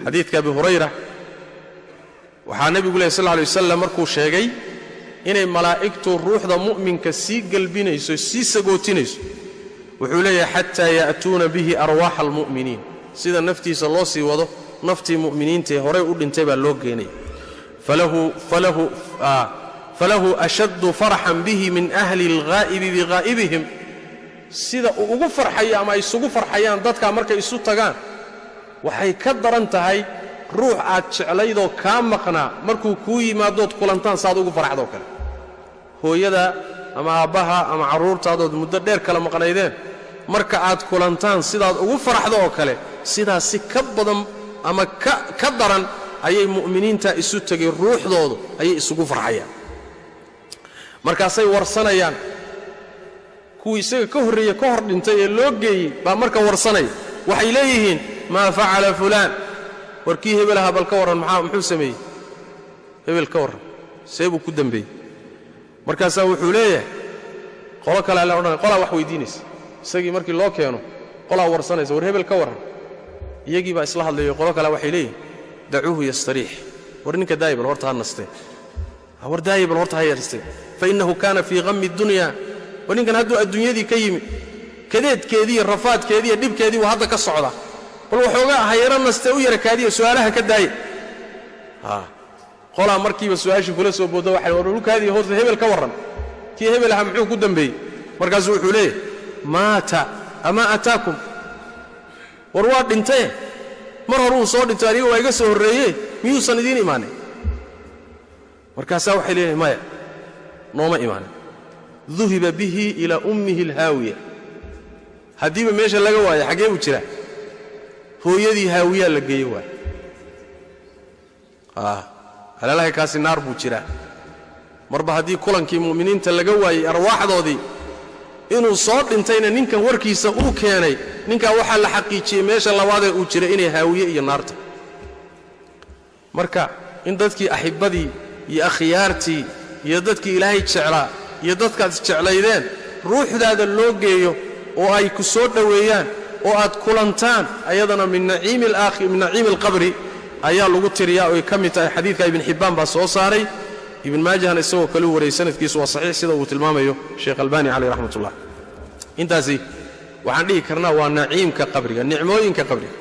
حديث أبي هريرة وحا النبي صلى الله عليه وسلم مركو شيغي إني ملائكته الروح ذا مؤمن كسي قلبينيسو سي سقوتينيسو وحولي حتى يأتون به أرواح المؤمنين سيدا نفتي سلوسي وضو نفتي مؤمنين تي هوري قد انتبه اللوغيني فله أشد فرحا به من أهل الغائب بغائبهم سيدا أغفر حيان ما يسوغفر حيان دادك مركا يسو تغان وحي كدر انتهي روح أتشعليدو كامقنا مركو كوي ما دوت قلنتان ساد أغفر حدوك هو يدا أما أباها أما عرور تادود مددير كلام قنايدين marka aad kulantaan sidaad ugu faraxdo oo kale sidaas si ka badan ama ka daran ayay muuminiinta isu tagay ruuxdoodu ayay isugu farxayaan markaasay warsanayaan kuwii isaga ka horeeyay ka hor dhintay ee loo geeyay baa marka warsanay waxay leeyihiin ma faala fulan warkii hebelaha bal ka waran muxuu sameeyay hebel ka waran seebu ku dambeeyay markaas wuxuu leeyahay qolo kale la oran qola wax weydiinaysa isagii markii loo keeno qolaa warsanaysa war hebel ka waran iyagii baa isla hadlayo qolo kale waxay leeyihiin dacuuhu yastariix war ninka daayibal horta hanastee war daayibal horta hayarstee fa innahu kaana fii ghammi dunya war ninkan hadduu adduunyadii ka yimi kadeedkeedii rafaadkeedii dhibkeedii waa hadda ka socda bal waxoogaa hayaranastee u yarakaadiyo su'aalaha ka daayay qolaa markiiba su'aashii kula soo boodo waxay war dhulkaadii horta hebel ka waran kii hebel aha muxuu ku dambeeyey markaas wuxuu leeyahay maata ama ataakum war waa dhintay mar horuu soo dhintay aniga waa iga soo horeeyay miyuusan idin iimaanay markaas waxay leeyahay maya nooma iimaanay dhuhiba bihi ila ummihi alhaawiya hadiiba meesha laga waayo xagee u jira hooyadii haawiya la geeyay waa halalaha kaasi naar buu jira marba hadii kulankii muuminiinta laga waayay arwaaxdoodii inuu soo dhintayna ninkan warkiisa uu keenay ninka waxa la xaqiijiyay meesha labaad ee uu jiray inay haawiye iyo naarta marka in dadkii ahibadii iyo akhyaartii iyo dadkii ilaahay jeclaa iyo dadka jeclaydeen ruuxdaada loo geeyo oo ay ku soo dhaweeyaan oo aad kulantaan ayadana min naciimil aakhir min naciimil qabri ayaa lagu tiriyaa oo kamid tahay xadiidka ibn Hibban baa soo saaray ابن ماجه isagoo kale wareysanadkiisu waa saxiix sida uu tilmaamayo Sheikh Albani alayhi rahmatullah intaasi waxaan dhigi karnaa waa naciimka qabriga nicmooyinka qabriga